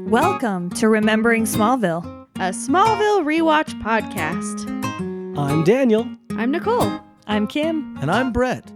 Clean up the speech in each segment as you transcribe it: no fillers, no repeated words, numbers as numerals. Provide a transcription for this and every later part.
Welcome to Remembering Smallville, a Smallville rewatch podcast. I'm Daniel. I'm Nicole. I'm Kim. And I'm Brett.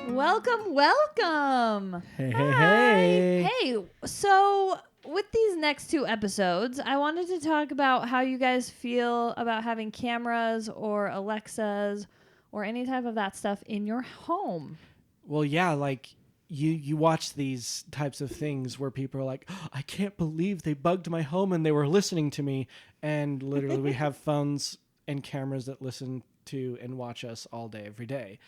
Welcome. Hey. Hey, so with these next two episodes, I wanted to talk about how you guys feel about having cameras or Alexas or any type of that stuff in your home. Well, yeah, like you watch these types of things where people are like, oh, I can't believe they bugged my home and they were listening to me. And literally we have phones and cameras that listen to and watch us all day, every day.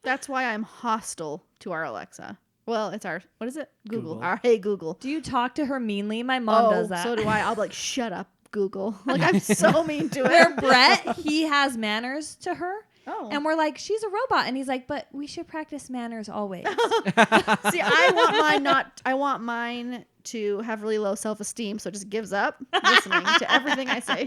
That's why I'm hostile to our Alexa. Well, it's our, what is it? Google. Google. Our Hey Google. Do you talk to her meanly? My mom does that. So do I. I'll be like, shut up, Google. Like, I'm so mean to Where her. Brett, he has manners to her. Oh. And we're like, she's a robot. And he's like, but we should practice manners always. See, I want mine to have really low self-esteem, so it just gives up listening to everything I say.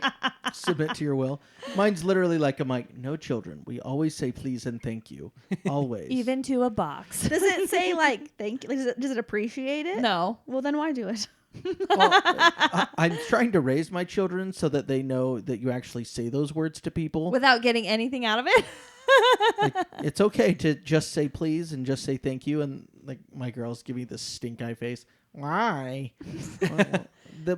Submit to your will. Mine's literally like I'm like, no children. We always say please and thank you. Always. Even to a box. Does it say like thank you? Like, does it appreciate it? No. Well, then why do it? Well, I'm trying to raise my children so that they know that you actually say those words to people. Without getting anything out of it? Like, it's okay to just say please and just say thank you. And like my girls give me this stink eye face. Why?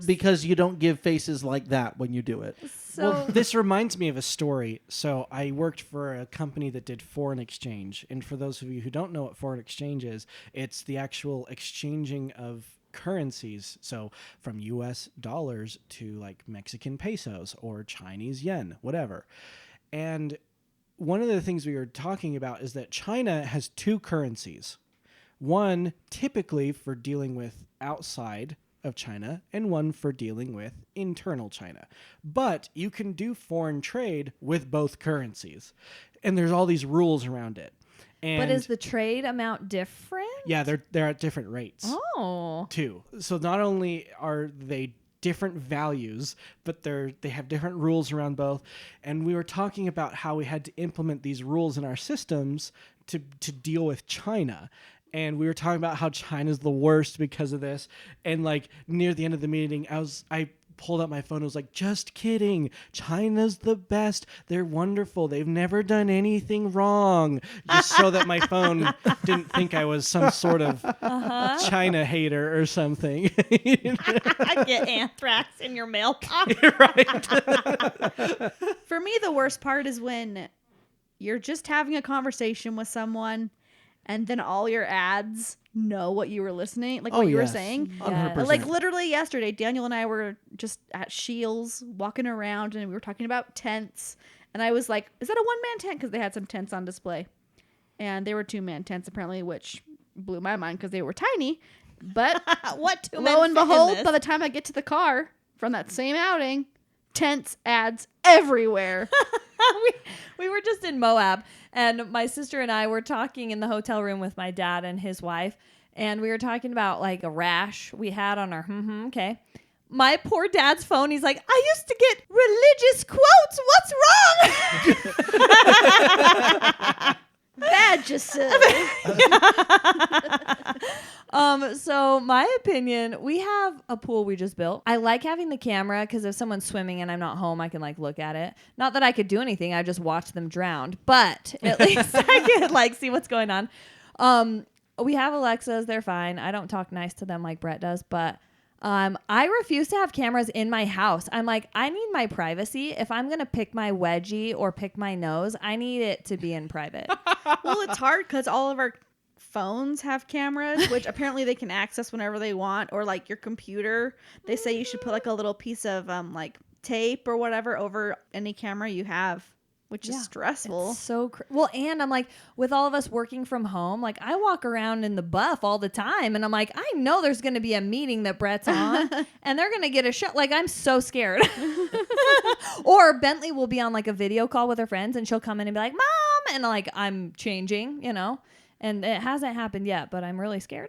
Because you don't give faces like that when you do it. So Well, this reminds me of a story. So I worked for a company that did foreign exchange. And for those of you who don't know what foreign exchange is, it's the actual exchanging of currencies. So from US dollars to like Mexican pesos or Chinese yen, whatever. And one of the things we were talking about is that China has two currencies. One typically for dealing with outside of China and one for dealing with internal China. But you can do foreign trade with both currencies. And there's all these rules around it. And but is the trade amount different? yeah, they're at different rates Oh. too. So not only are they different values, but they have different rules around both. And we were talking about how we had to implement these rules in our systems to deal with China. And we were talking about how China's the worst because of this. And like near the end of the meeting, I pulled out my phone and was like, just kidding. China's the best. They're wonderful. They've never done anything wrong. Just so that my phone didn't think I was some sort of China hater or something. I get anthrax in your mailbox. Right. For me, the worst part is when you're just having a conversation with someone and then all your ads know what you were listening, like Oh, what you were yes. saying. 100%. Like literally yesterday, Daniel and I were just at Shields walking around and we were talking about tents. And I was like, is that a one-man tent? Because they had some tents on display. And they were two-man tents apparently, which blew my mind because they were tiny. But What two lo men and fit in behold, this? by the time I get to the car from that same outing, tents ads everywhere. we were just in Moab, and my sister and I were talking in the hotel room with my dad and his wife, and we were talking about like a rash we had on our okay. My poor dad's phone, he's like, I used to get religious quotes. What's wrong? Bad, just silly. So my opinion, we have a pool we just built. I like having the camera because if someone's swimming and I'm not home, I can like look at it. Not that I could do anything. I just watch them drown, but at least I could like see what's going on. We have Alexas. They're fine. I don't talk nice to them like Brett does, but I refuse to have cameras in my house. I'm like, I need my privacy. If I'm going to pick my wedgie or pick my nose, I need it to be in private. Well, it's hard because all of our phones have cameras, which apparently they can access whenever they want, or like your computer. They say you should put like a little piece of like tape or whatever over any camera you have, which is stressful. It's so well, and I'm like, with all of us working from home, like I walk around in the buff all the time, and I'm like, I know there's going to be a meeting that Brett's on, and they're going to get a shot. Like I'm so scared. Or Bentley will be on like a video call with her friends, and she'll come in and be like, "Mom," and like I'm changing, you know. And it hasn't happened yet, but I'm really scared.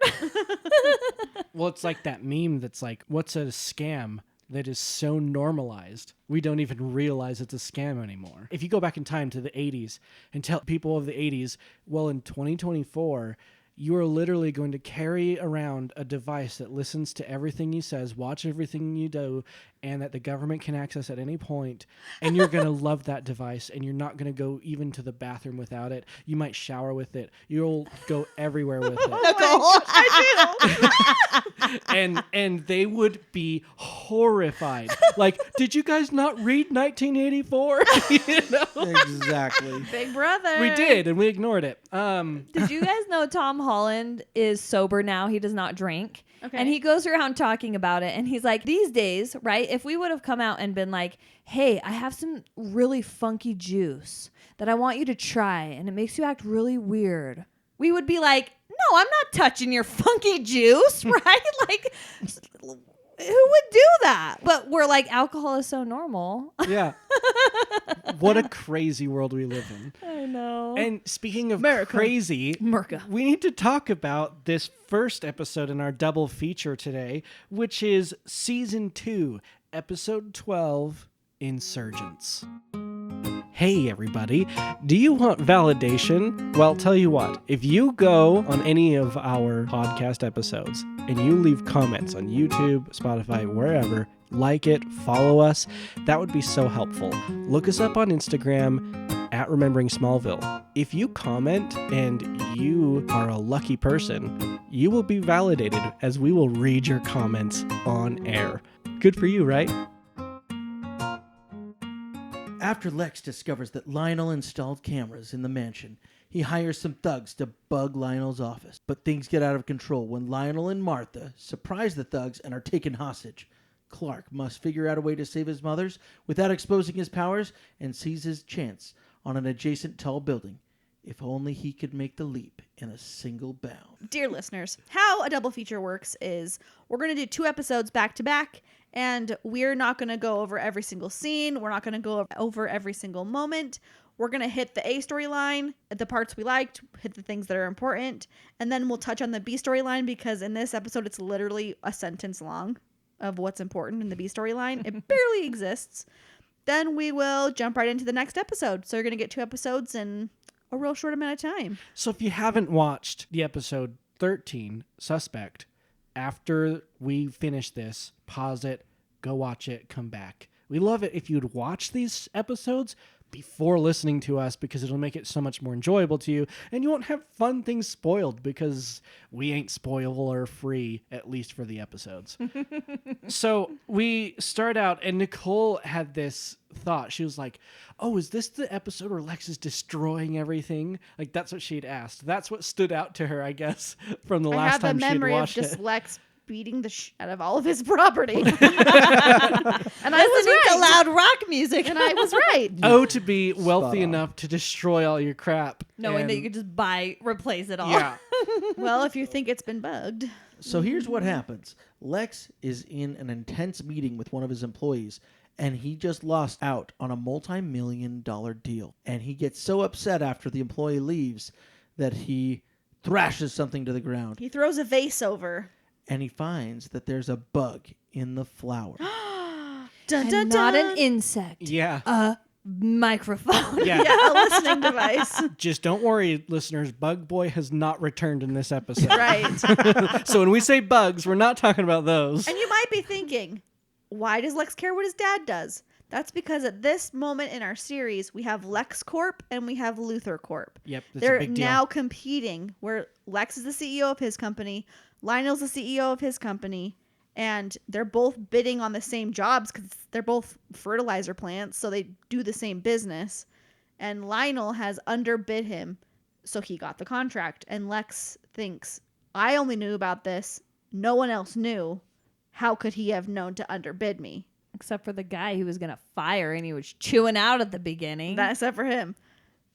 Well, it's like that meme that's like, what's a scam that is so normalized we don't even realize it's a scam anymore? If you go back in time to the 80s and tell people of the 80s, well, in 2024, you are literally going to carry around a device that listens to everything you says, watch everything you do, and that the government can access at any point, and you're going to love that device, and you're not going to go even to the bathroom without it. You might shower with it. You'll go everywhere with it. And they would be horrified. Like, did you guys not read 1984? You know? Exactly. Big Brother. We did, and we ignored it. Did you guys know Tom Holland is sober now? He does not drink. Okay. And he goes around talking about it. And he's like, these days, right, if we would have come out and been like, hey, I have some really funky juice that I want you to try, and it makes you act really weird, we would be like, no, I'm not touching your funky juice, right? Like, who would do that? But we're like, alcohol is so normal. Yeah. What a crazy world we live in. I know. And speaking of America. crazy, America. we need to talk about this first episode in our double feature today, which is Season 2, Episode 12, Insurgents. Hey everybody, do you want validation? Well, tell you what, if you go on any of our podcast episodes and you leave comments on YouTube, Spotify, wherever, like it, follow us, that would be so helpful. Look us up on Instagram at Remembering Smallville. If you comment and you are a lucky person, you will be validated as we will read your comments on air. Good for you, right? After Lex discovers that Lionel installed cameras in the mansion, he hires some thugs to bug Lionel's office. But things get out of control when Lionel and Martha surprise the thugs and are taken hostage. Clark must figure out a way to save his mothers without exposing his powers and sees his chance on an adjacent tall building. If only he could make the leap in a single bound. Dear listeners, how a double feature works is we're going to do 2 episodes back to back, and we're not going to go over every single scene. We're not going to go over every single moment. We're going to hit the A storyline, the parts we liked, hit the things that are important, and then we'll touch on the B storyline because in this episode, it's literally a sentence long of what's important in the B storyline. It barely exists. Then we will jump right into the next episode. So you're going to get 2 episodes in a real short amount of time. So if you haven't watched the episode 13, Suspect, after we finish this, pause it, go watch it, come back. We love it if you'd watch these episodes before listening to us because it'll make it so much more enjoyable to you, and you won't have fun things spoiled because we ain't spoiler free, at least for the episodes. So we start out, and Nicole had this thought. She was like, oh, is this the episode where Lex is destroying everything? Like, that's what she'd asked. That's what stood out to her, I guess, from the last time she'd watched it. I have a memory of just Lex beating the shit out of all of his property. And I was Listening right. to loud rock music. And I was right. Oh, to be wealthy Spot on. enough to destroy all your crap. Knowing that And- you could just replace it all. Yeah. Well, if you think it's been bugged. So here's what happens. Lex is in an intense meeting with one of his employees, and he just lost out on a multi-million-dollar deal. And he gets so upset after the employee leaves that he thrashes something to the ground. He throws a vase over. And he finds that there's a bug in the flower. Dun, And dun, not dun. an insect. Yeah. A microphone. Yeah. Yeah, a listening device. Just don't worry, listeners. Bug Boy has not returned in this episode. Right. So when we say bugs, we're not talking about those. And you might be thinking, why does Lex care what his dad does? That's because at this moment in our series, we have Lex Corp and we have Luthor Corp. Yep, that's They're a big deal. now competing where Lex is the CEO of his company, Lionel's the CEO of his company, and they're both bidding on the same jobs because they're both fertilizer plants, so they do the same business. And Lionel has underbid him, so he got the contract. And Lex thinks, I only knew about this. No one else knew. How could he have known to underbid me? Except for the guy he was going to fire and he was chewing out at the beginning. That except for him.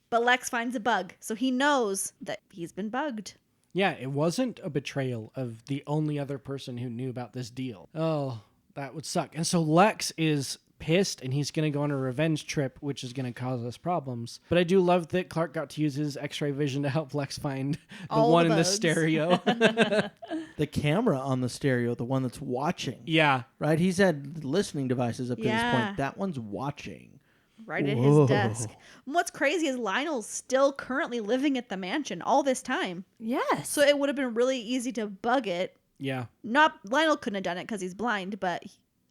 But Lex finds a bug, so he knows that he's been bugged. Yeah, it wasn't a betrayal of the only other person who knew about this deal. Oh, that would suck. And so Lex is pissed and he's going to go on a revenge trip, which is going to cause us problems. But I do love that Clark got to use his x-ray vision to help Lex find the All one the in the bugs. stereo. The camera on the stereo, the one that's watching. Yeah. Right? He's had listening devices up to this Yeah. point. That one's watching. right at Whoa. his desk. And what's crazy is Lionel's still currently living at the mansion all this time. Yes. So it would have been really easy to bug it. Yeah. Not Lionel couldn't have done it because he's blind, but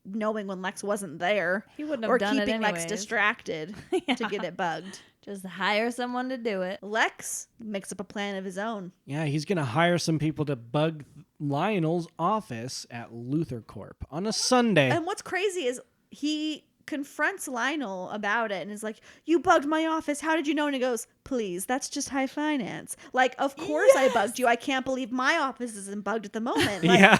knowing when Lex wasn't there, he wouldn't have or done it keeping Lex anyways. distracted Yeah. to get it bugged. Just hire someone to do it. Lex makes up a plan of his own. Yeah, he's going to hire some people to bug Lionel's office at Luther Corp on a Sunday. And what's crazy is he confronts Lionel about it and is like, "You bugged my office. How did you know?" And he goes, "Please, that's just high finance. Like, of course I bugged you. I can't believe my office isn't bugged at the moment." Like, Yeah.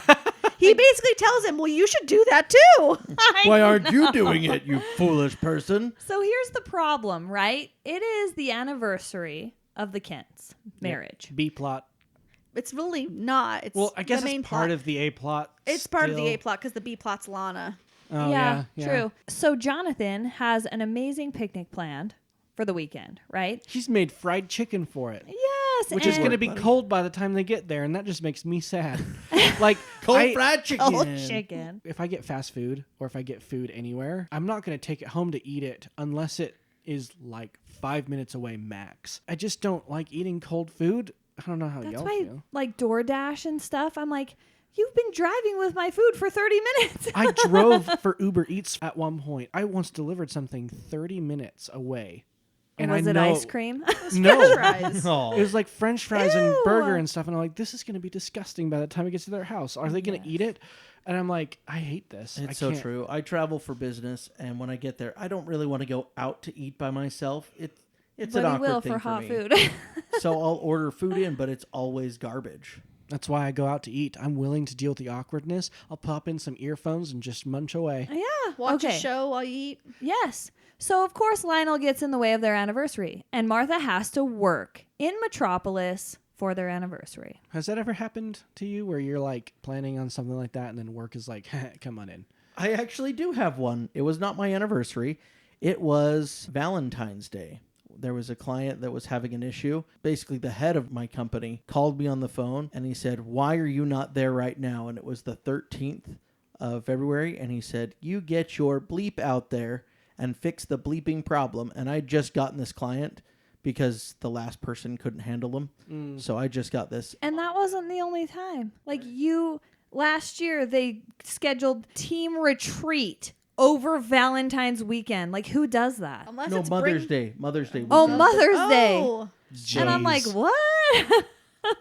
he basically tells him, "Well, you should do that too." Why aren't you doing it, you foolish person? So here's the problem, right? It is the anniversary of the Kents' marriage. B plot. It's really not. It's Well, I guess the main it's part plot. of the A plot. It's part of the still. A plot because the B plot's Lana. Oh, yeah, yeah. true. So Jonathan has an amazing picnic planned for the weekend, right? She's made fried chicken for it. Yes, Which is and- going to be cold by the time they get there, and that just makes me sad. Like, Cold fried chicken. cold chicken. if I get fast food or if I get food anywhere, I'm not going to take it home to eat it unless it is like 5 minutes away max. I just don't like eating cold food. I don't know how That's y'all why, feel. like DoorDash and stuff, I'm like, you've been driving with my food for 30 minutes. I drove for Uber Eats at one point. I once delivered something 30 minutes away. And was I it know, ice cream? No. Fries. Oh. It was like French fries and Ew. burger and stuff. And I'm like, this is going to be disgusting by the time it gets to their house. Are they going to eat it? And I'm like, I hate this. It's I so can't. true. I travel for business, and when I get there, I don't really want to go out to eat by myself. It's an But he awkward will thing for hot me. food. So I'll order food in, but it's always garbage. That's why I go out to eat. I'm willing to deal with the awkwardness. I'll pop in some earphones and just munch away. Yeah. Watch okay. a show while you eat. Yes. So, of course, Lionel gets in the way of their anniversary, and Martha has to work in Metropolis for their anniversary. Has that ever happened to you where you're like planning on something like that and then work is like, come on in? I actually do have one. It was not my anniversary. It was Valentine's Day. There was a client that was having an issue. Basically, the head of my company called me on the phone and he said, "Why are you not there right now?" And it was the 13th of February. And he said, "You get your bleep out there and fix the bleeping problem." And I just gotten this client because the last person couldn't handle them. So I just got this. And that wasn't the only time. Like, last year, they scheduled team retreat over Valentine's weekend. Like, who does that? Unless No, it's Mother's Day. Mother's Day. Oh, weekend. Mother's Day. Oh. And I'm like, Jeez. what?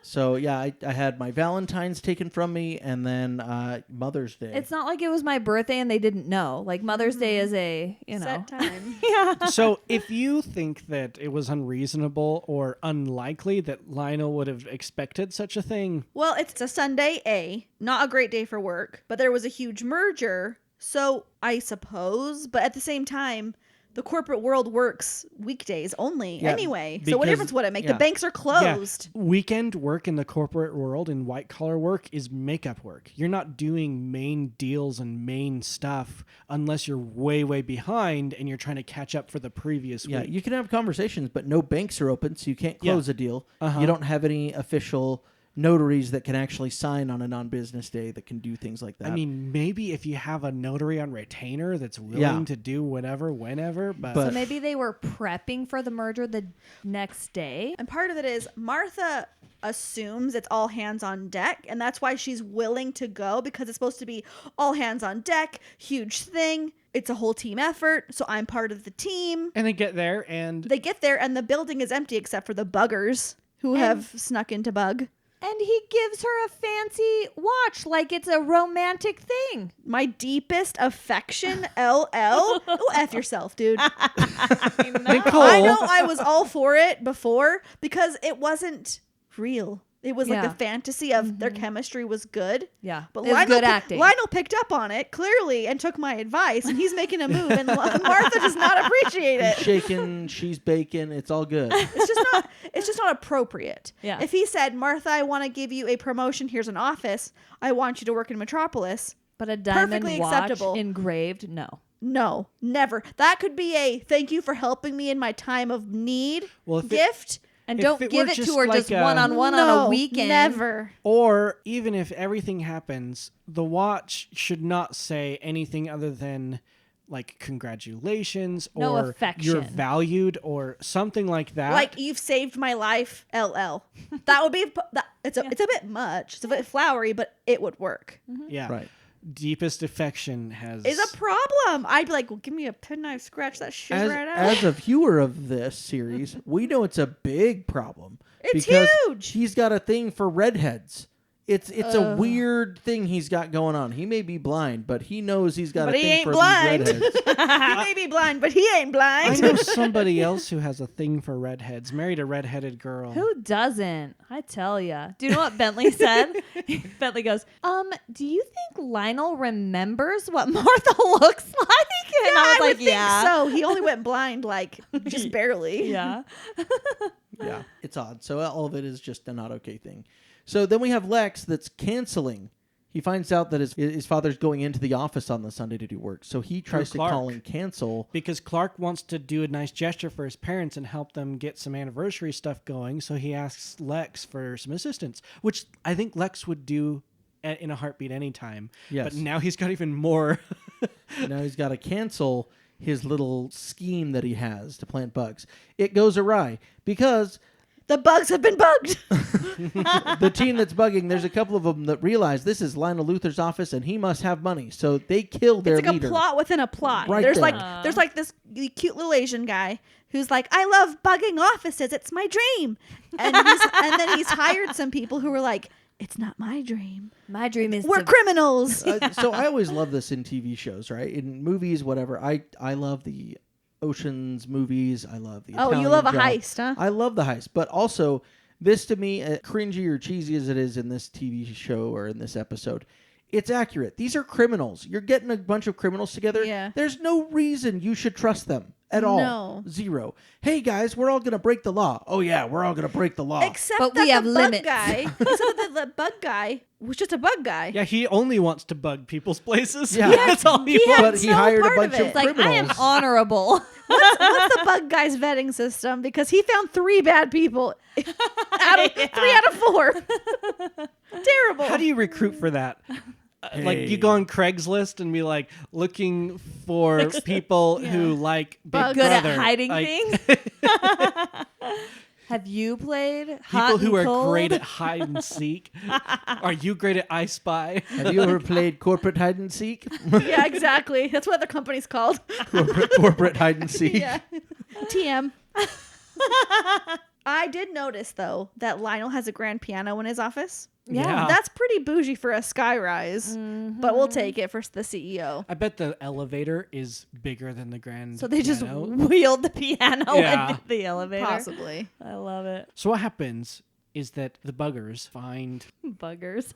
So yeah, I had my Valentine's taken from me, and then Mother's Day. It's not like it was my birthday and they didn't know. Like, Mother's Day is a, Set time. yeah. So if you think that it was unreasonable or unlikely that Lionel would have expected such a thing, Well, it's a Sunday, not a great day for work, but there was a huge merger. So I suppose, but at the same time, the corporate world works weekdays only Yeah, anyway. So what because- difference would it make? yeah. The banks are closed. weekend work in the corporate world and white collar work is makeup work. You're not doing main deals and main stuff unless you're way, way behind and you're trying to catch up for the previous Yeah, week. you can have conversations, but no banks are open, so you can't close a deal. Uh-huh. You don't have any official notaries that can actually sign on a non-business day that can do things like that. I mean, maybe if you have a notary on retainer that's willing Yeah. to do whatever, whenever, but, So maybe they were prepping for the merger the next day. And part of it is Martha assumes it's all hands on deck, and that's why she's willing to go, because it's supposed to be all hands on deck, huge thing. It's a whole team effort, so I'm part of the team. and they get there and They get there, and the building is empty except for the buggers who have snuck into bug. And he gives her a fancy watch like it's a romantic thing. My deepest affection, LL. Oh, F yourself, dude. Nicole, I know I was all for it before because it wasn't real. It was like Yeah. the fantasy of their chemistry was good. Yeah, But it was Lionel, good acting. Lionel picked up on it clearly and took my advice, and he's making a move, and Martha does not appreciate He's it. shaking, she's baking, it's all good. It's just not appropriate. Yeah. If he said, "Martha, I want to give you a promotion. Here's an office. I want you to work in Metropolis." But a diamond Perfectly watch acceptable. engraved, no. No, never. That could be a thank you for helping me in my time of need Well, if it- gift. And If don't it give were it to just her like just a- one-on-one on No, a weekend. Never. or even if everything happens, the watch should not say anything other than like congratulations No or affection. you're valued or something like that. Like, you've saved my life, LL. That would be, it's a bit much. It's a bit flowery, but it would work. yeah. Right. Deepest affection has Is a problem. I'd be like, well, give me a penknife, scratch that shit right out. As a viewer of this series, we know it's a big problem. It's because huge. He's got a thing for redheads. It's a weird thing he's got going on. He may be blind, but he knows he's got But a he thing ain't for blind. these redheads. He may be blind, but he ain't I blind. know somebody else who has a thing for redheads. Married a redheaded girl. Who doesn't? I tell ya. Do you know what Bentley said? Bentley goes, do you think Lionel remembers what Martha looks like? And I was would like, think yeah. so. He only went blind, like, just barely. Yeah. Yeah, it's odd. So all of it is just a not okay thing. So then we have Lex that's canceling. He finds out that his father's going into the office on the Sunday to do work. So he tries to Clark. call and cancel. Because Clark wants to do a nice gesture for his parents and help them get some anniversary stuff going. So he asks Lex for some assistance, which I think Lex would do in a heartbeat anytime. Yes. But now he's got even more. Now he's got to cancel his little scheme that he has to plant bugs. It goes awry because The bugs have been bugged. the team that's bugging, there's a couple of them that realize this is Lionel Luthor's office and he must have money. So they kill their It's like leader. a plot within a plot. Right there's there. like this cute little Asian guy who's like, I love bugging offices. It's my dream. And then he's hired some people who were like, it's not my dream. My dream is We're to criminals. So I always love this in TV shows, right? In movies, whatever. I love the Ocean's movies. I love the Oh, you Italian love a Job. heist, huh? I love the heist, but also this to me, cringy or cheesy as it is in this TV show or in this episode, it's accurate. These are criminals. You're getting a bunch of criminals together. Yeah. There's no reason you should trust them at all. No. Zero. Hey guys, we're all gonna break the law. Oh yeah, we're all gonna break the law. Except But that we have the limits. bug guy, except that the bug guy was just a bug guy. Yeah, he only wants to bug people's places. Yeah. That's all he He wants. but he no hired a part bunch of of, it. like, I am criminals. honorable. What's the bug guy's vetting system? Because he found 3 bad people out of 3 out of 4. Terrible. How do you recruit for that? Like you go on Craigslist and be like looking for people who like Big Bugs. Good Brother. at hiding Like, things. Have you played People Hot who and are Cold? great at hide and seek. Are you great at I Spy? Have you ever played corporate hide and seek? Yeah, exactly. That's what the company's called. corporate hide and seek. Yeah. TM. I did notice, though, that Lionel has a grand piano in his office. Yeah. That's pretty bougie for a skyrise, but we'll take it for the CEO. I bet the elevator is bigger than the grand So they just piano. wheeled the piano Yeah. into the elevator. Possibly. I love it. So what happens is that the buggers find Buggers.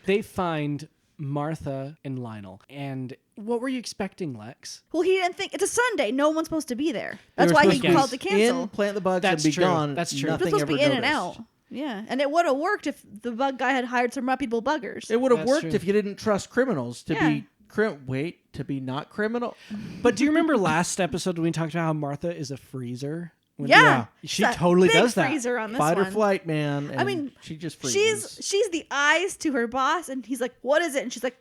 they find Martha and Lionel. And what were you expecting, Lex? Well, he didn't think it's a Sunday. No one's supposed to be there. They That's were why he supposed to be called to cancel. In, plant the bugs, That's and be true. gone. That's true. It was Nothing supposed to be ever in and noticed. out. Yeah, and it would have worked if the bug guy had hired some reputable buggers. It would have That's worked true. if you didn't trust criminals to Yeah. be to be not criminal. But do you remember last episode when we talked about how Martha is a freezer? When- Yeah. She It's a totally big does that. freezer on this Fight or one. flight, man. I and mean, she just freezes. She's the eyes to her boss, and he's like, "What is it?" And she's like,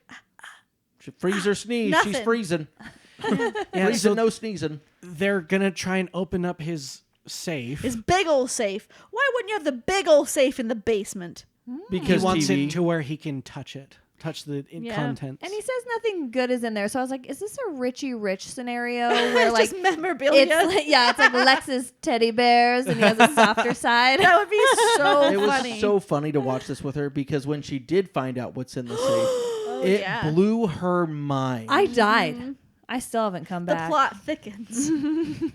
She freeze or sneeze. She's Nothing. freezing. Yeah, Freezing, so no sneezing. they're going to try and open up his safe. "His big old safe. Why wouldn't you have the big old safe in the basement?" He Because wants TV. it to where he can touch it. Touch the Yeah. contents. And he says nothing good is in there. So I was like, is this a Richie Rich scenario where It's like just memorabilia. it's like, yeah, it's like Lex's teddy bears and he has a softer side. That would be so It was funny. so funny to watch this with her because when she did find out what's in the safe, it yeah. blew her mind. I died. I still haven't come the back. plot thickens.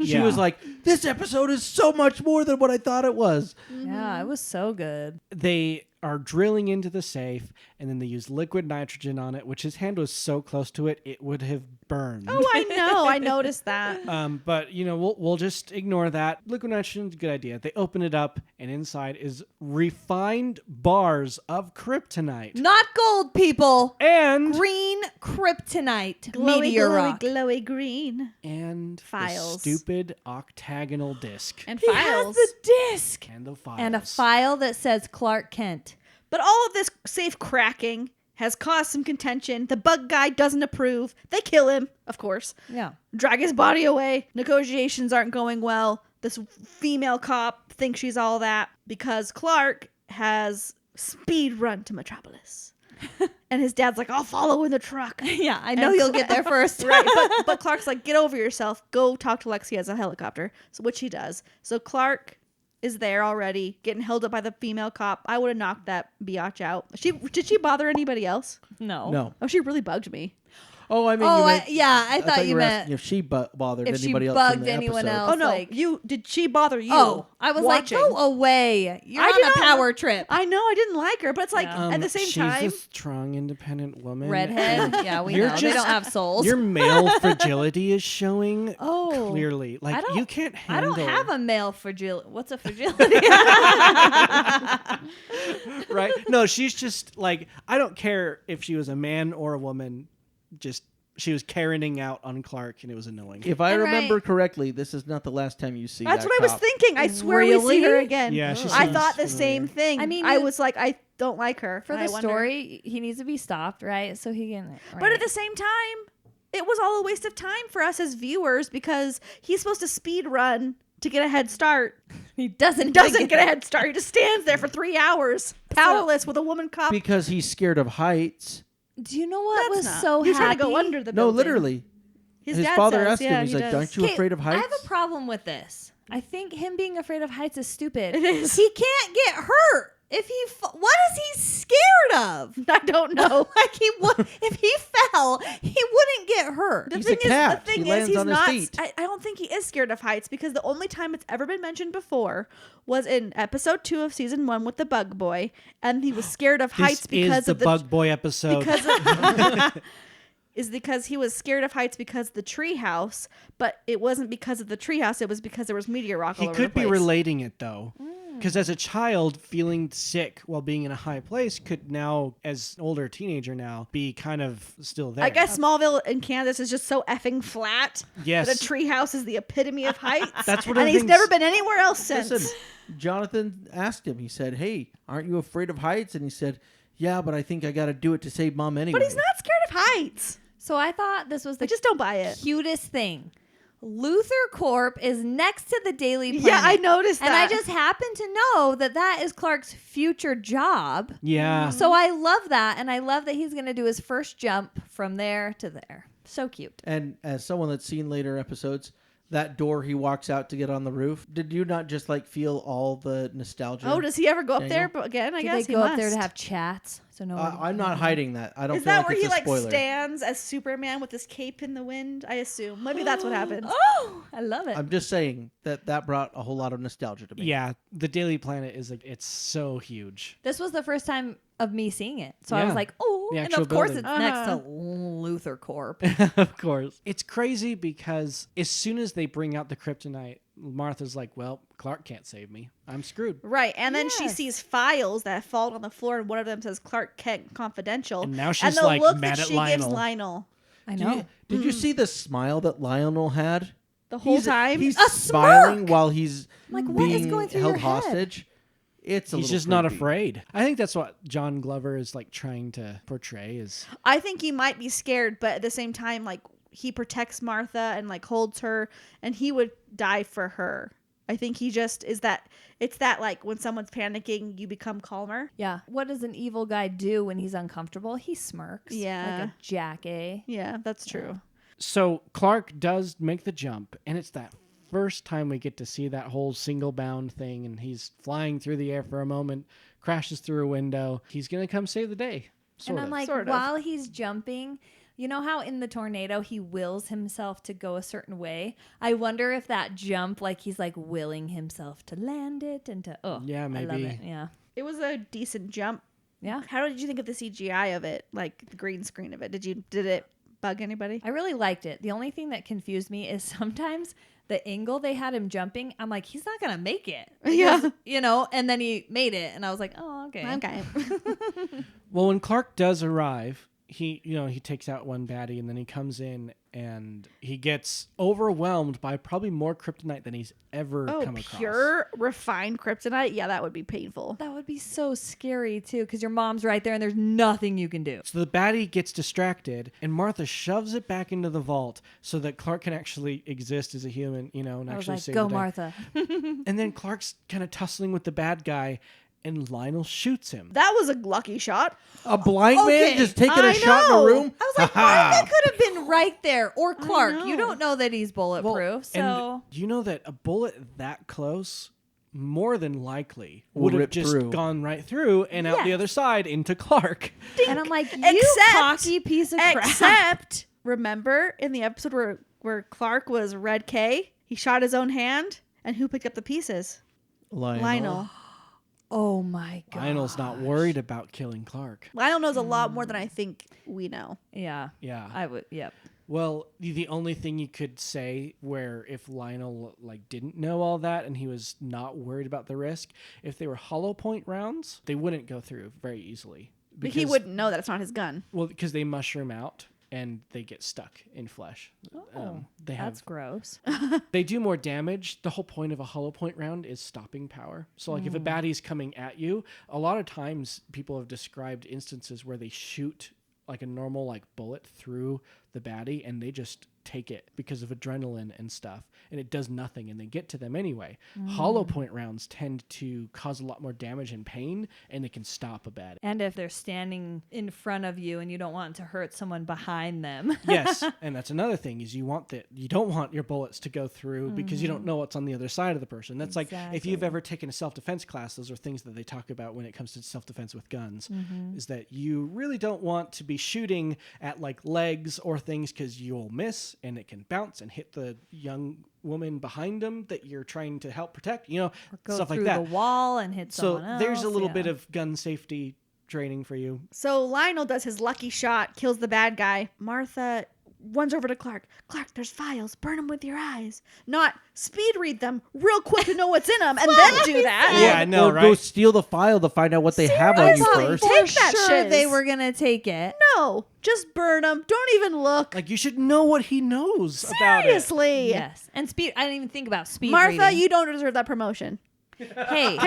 She was like, "This episode is so much more than what I thought it was." Yeah, it was so good. They are drilling into the safe, and then they use liquid nitrogen on it, which his hand was so close to it, it would have burned. Oh, I know. I noticed that. But you know, we'll just ignore that. Liquid nitrogen's a good idea. They open it up, and inside is refined bars of kryptonite Not gold, people. and Green kryptonite Glowy, meteor glowy, rock. glowy green. and Files. the stupid octagonal disc And He has files. the disc and the files and a file that says Clark Kent. But all of this safe cracking has caused some contention. The bug guy doesn't approve. They kill him, of course. Yeah. Drag his body away. Negotiations aren't going well. This female cop thinks she's all that because Clark has speed run to Metropolis. And his dad's like, I'll follow in the truck. Yeah, I know you'll get there first. Right, but Clark's like, get over yourself. Go talk to Lexi as a helicopter. So which he does. So Clark is there already, getting held up by the female cop. I would have knocked that biatch out. Did she bother anybody else? No. Oh, she really bugged me. Oh, I mean, I thought you were meant asking if she bothered if she anybody else. bugged in the anyone episode. else. Oh no, like- did she bother you? Oh, I was watching? like, go away. You're I on did a not- power trip. I know I didn't like her, but it's like Yeah. at the same she's time. a strong, independent woman. Redhead. Yeah, we You're know. They just- don't have souls. Your male fragility is showing Oh. clearly. I Like, don't- you can't I handle. don't have a male fragility. What's a fragility? Right? No, she's just like, I don't care if she was a man or a woman. Just she was Karening out on Clark, and it was annoying. If I And remember right- correctly, this is not the last time you see That's that what I was cop. thinking. I swear we see her Really? again. Yeah, she I sounds thought the familiar. same thing. I mean, I you- was like, I don't like her. For and I the wonder- story, he needs to be stopped, right? So he can. But right. at the same time, it was all a waste of time for us as viewers because he's supposed to speed run to get a head start. he doesn't Doesn't get a head start. He just stands there for 3 hours, powerless with a woman cop. Because he's scared of heights. Do you know what That's was not- so He's happy? trying to go under the No, building. literally. His dad father says, asked yeah, him, he's he like, does. aren't you Okay, afraid of I heights? have a problem with this. I think him being afraid of heights is stupid. It is. He can't get hurt. If he, what is he scared of? I don't know. Like he would, if he fell, he wouldn't get hurt. The He's thing a cat. The thing He is, lands he's on his not. feet. I don't think he is scared of heights because the only time it's ever been mentioned before was in episode 2 of season 1 with the Bug Boy, and he was scared of heights This because is the of the Bug Boy episode. because of, is because he was scared of heights because of the treehouse, but it wasn't because of the treehouse. It was because there was meteor rock all He over could the be place. relating it though, because as a child, feeling sick while being in a high place could now, as an older teenager now, be kind of still there. I guess Smallville in Kansas is just so effing flat. Yes. That a treehouse is the epitome of heights. That's one of and the he's things- never been anywhere else since. Listen, Jonathan asked him, he said, hey, aren't you afraid of heights? And he said, yeah, but I think I got to do it to save mom anyway. But he's not scared of heights. So I thought this was I the just don't buy it. cutest thing. Luther Corp is next to the Daily Planet. Yeah, I noticed And I that. just happen to know that that is Clark's future job. Yeah. So I love that. And I love that he's going to do his first jump from there to there. So cute. And as someone that's seen later episodes, that door he walks out to get on the roof, did you not just like feel all the nostalgia? Oh, does he ever go up there Daniel? again? I Do guess they he go must. up there to have chats? So no one. I'm not hiding that. I don't Is feel that like where it's he a like spoiler. stands as Superman with his cape in the wind? I assume. Maybe that's what happens. Oh, I love it. I'm just saying that brought a whole lot of nostalgia to me. Yeah, the Daily Planet is like, it's so huge. This was the first time of me seeing it. So I Yeah. was like, oh, The and actual of course building. it's next to Luther Corp. Of course. It's crazy because as soon as they bring out the kryptonite, Martha's like, well, Clark can't save me. I'm screwed. Right, and then she Yes. sees files that fall on the floor, and one of them says Clark Kent Confidential. And now and she's the like look mad that at she gives Lionel. Lionel I Did know. you, did you see the smile that Lionel had? the whole time. He's A smiling smirk! while he's Like, what is being going through held your head? hostage. It's a He's little just not creepy. afraid. I think that's what John Glover is like trying to portray is I think he might be scared, but at the same time, like he protects Martha and like holds her, and he would die for her. I think he just is that. It's that like when someone's panicking, you become calmer. Yeah. What does an evil guy do when he's uncomfortable? He smirks. Yeah. Like a jackie. Yeah, that's true. So Clark does make the jump, and it's that first time we get to see that whole single bound thing, and he's flying through the air for a moment, crashes through a window. He's gonna come save the day. Sort And I'm of. like, Sort of. while he's jumping, you know how in the tornado he wills himself to go a certain way? I wonder if that jump, like he's like willing himself to land it and to, Yeah, I love maybe. it. Yeah. It was a decent jump. Yeah. How did you think of the CGI of it? Like the green screen of it? Did it bug anybody? I really liked it. The only thing that confused me is sometimes the angle they had him jumping, I'm like, he's not going to make it. Yeah. Because, you know, and then he made it. And I was like, oh, okay. Okay. Well, when Clark does arrive, he takes out one baddie, and then he comes in and he gets overwhelmed by probably more kryptonite than he's ever come across. Pure refined kryptonite. Yeah, that would be painful. That would be so scary too, because your mom's right there and there's nothing you can do. So the baddie gets distracted, and Martha shoves it back into the vault so that Clark can actually exist as a human, and I was actually like, save go the day. Martha. And then Clark's kind of tussling with the bad guy, and Lionel shoots him. That was a lucky shot. A blind Okay, man just taking I a shot in a know. room? I was like, Martha could have been right there, or Clark. You know. don't know that he's bulletproof, so And you know that a bullet that close, more than likely, Will would have rip just through. gone right through and out the Yes. other side into Clark. and I'm like, you Except- cocky piece of crap. Except, remember in the episode where Clark was Red K, he shot his own hand, and who picked up the pieces? Lionel. Oh my god. Lionel's not worried about killing Clark. Lionel knows a lot more than I think we know. Yeah. Yeah. I would. Yep. Well, the only thing you could say where if Lionel didn't know all that and he was not worried about the risk, if they were hollow point rounds, they wouldn't go through very easily. But he wouldn't know that it's not his gun. Well, because they mushroom out and they get stuck in flesh. That's gross. They do more damage. The whole point of a hollow point round is stopping power. So if a baddie's coming at you, a lot of times people have described instances where they shoot like a normal bullet through the baddie and they just take it because of adrenaline and stuff, and it does nothing and they get to them anyway. Hollow point rounds tend to cause a lot more damage and pain, and they can stop a baddie. And if they're standing in front of you and you don't want to hurt someone behind them. Yes, and that's another thing is you don't want your bullets to go through because you don't know what's on the other side of the person. That's like if you've ever taken a self-defense class, those are things that they talk about when it comes to self-defense with guns, is that you really don't want to be shooting at legs or things because you'll miss and it can bounce and hit the young woman behind them that you're trying to help protect, Or go stuff through like that. the wall and hit So someone else. there's a little yeah. bit of gun safety training for you. So Lionel does his lucky shot, kills the bad guy. Martha runs over to Clark. Clark, there's files. Burn them with your eyes. Not speed read them real quick to know what's in them and then do that. Yeah, I know, Or right? go steal the file to find out what they have on you Seriously? first. Take For that sure shiz. they were gonna take it. No, just burn them. Don't even look. You should know what he knows about it. Seriously. Yes. And speed. I didn't even think about speed. Martha, reading. you don't deserve that promotion. Hey,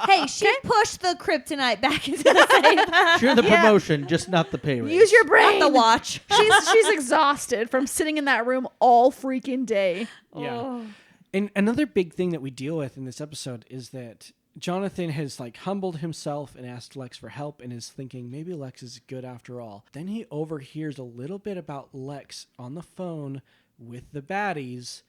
hey, she pushed the kryptonite back into the safe. Sure, the promotion, just not the pay raise. Use your brain. Not the watch. She's exhausted from sitting in that room all freaking day. Yeah. Oh. And another big thing that we deal with in this episode is that Jonathan has humbled himself and asked Lex for help and is thinking maybe Lex is good after all. Then he overhears a little bit about Lex on the phone with the baddies,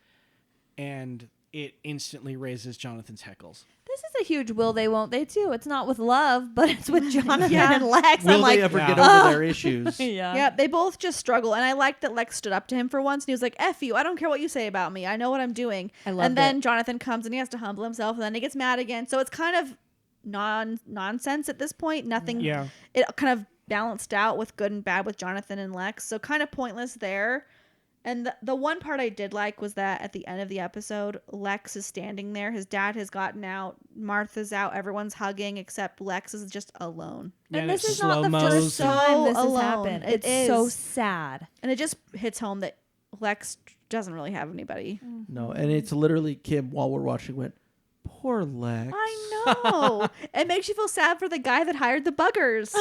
and it instantly raises Jonathan's heckles. This is a huge will they won't they too. It's not with love, but it's with Jonathan Yeah. and Lex. Will I'm like, they ever Yeah. get over their issues? yeah. Yeah, they both just struggle. And I liked that Lex stood up to him for once and he was like, F you, I don't care what you say about me. I know what I'm doing. I loved And then it. Jonathan comes and he has to humble himself and then he gets mad again. So it's kind of nonsense at this point. Nothing. Yeah. It kind of balanced out with good and bad with Jonathan and Lex. So kind of pointless there. And the one part I did like was that at the end of the episode, Lex is standing there. His dad has gotten out. Martha's out. Everyone's hugging except Lex is just alone. And Yeah, this it's is not the slow-mos first and- time this has alone. happened. It It's so is. sad. And it just hits home that Lex doesn't really have anybody. No, and it's literally Kim, while we're watching, went, poor Lex. I know. It makes you feel sad for the guy that hired the buggers.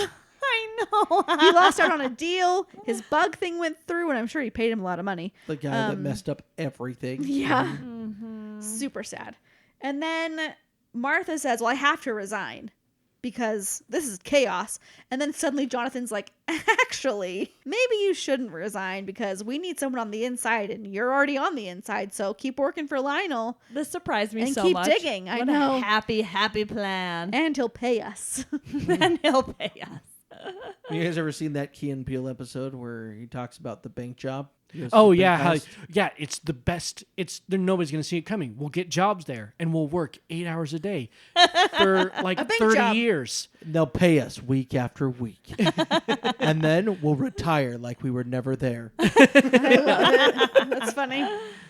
I know. He lost out on a deal. His bug thing went through, and I'm sure he paid him a lot of money. The guy that messed up everything. Yeah. Super sad. And then Martha says, well, I have to resign because this is chaos. And then suddenly Jonathan's like, actually, maybe you shouldn't resign because we need someone on the inside and you're already on the inside. So keep working for Lionel This surprised me and so keep much. digging. I What know. a happy plan. And he'll pay us. And he'll pay us. You guys ever seen that Key and Peele episode where he talks about the bank job? He goes to Oh the yeah, bank house? it's the best. Nobody's gonna see it coming. We'll get jobs there, and we'll work 8 hours a day for A bank 30 job. years. They'll pay us week after week. And then we'll retire like we were never there. I love it. That's funny.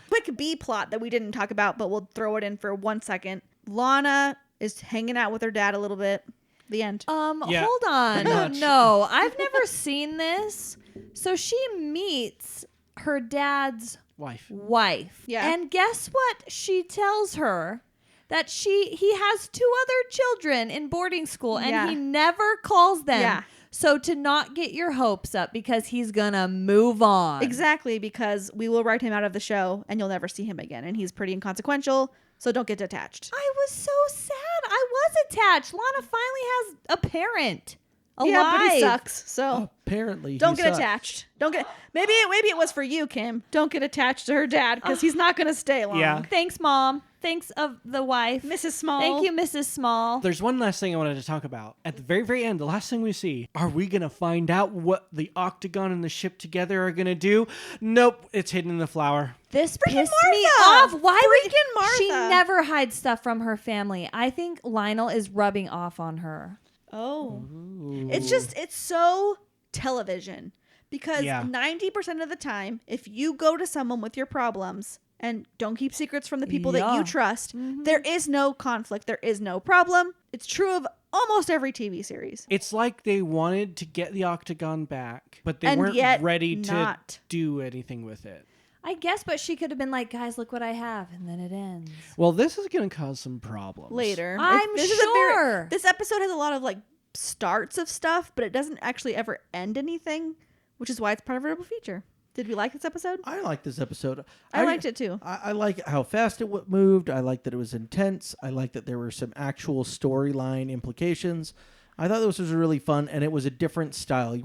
Quick B plot that we didn't talk about, but we'll throw it in for 1 second. Lana is hanging out with her dad a little bit. The end. Yeah, Hold on. pretty much. No, I've never seen this. So she meets her dad's wife. Yeah. And guess what? She tells her that he has 2 other children in boarding school and Yeah. he never calls them. Yeah. So to not get your hopes up because he's going to move on. Exactly, because we will write him out of the show and you'll never see him again. And he's pretty inconsequential, so don't get attached. I was so sad. I was attached. Lana finally has a parent. Alive. Yeah, but he sucks. So Apparently, don't he get sucks. attached. Don't get. Maybe it was for you, Kim. Don't get attached to her dad because he's not going to stay long. Yeah. Thanks, Mom. Thanks of the wife. Mrs. Small. Thank you, Mrs. Small. There's one last thing I wanted to talk about. At the very, very end, the last thing we see, are we going to find out what the Octagon and the ship together are going to do? Nope, it's hidden in the flower. This Freaking pissed me Martha! off. Why would Freaking Martha! she never hides stuff from her family? I think Lionel is rubbing off on her. Oh. Ooh. It's so television because Yeah. 90% of the time, if you go to someone with your problems and don't keep secrets from the people that Yeah. you trust, there is no conflict. There is no problem. It's true of almost every TV series. It's like they wanted to get the Octagon back, but they And weren't yet ready to not. do anything with it. I guess, but she could have been like, guys, look what I have. And then it ends. Well, this is going to cause some problems. Later. I'm This is sure. this episode has a lot of like starts of stuff, but it doesn't actually ever end anything, which is why it's part of a double feature. Did we like this episode? I like this episode. I liked it too. I like how fast it moved. I like that it was intense. I like that there were some actual storyline implications. I thought this was really fun, and it was a different style.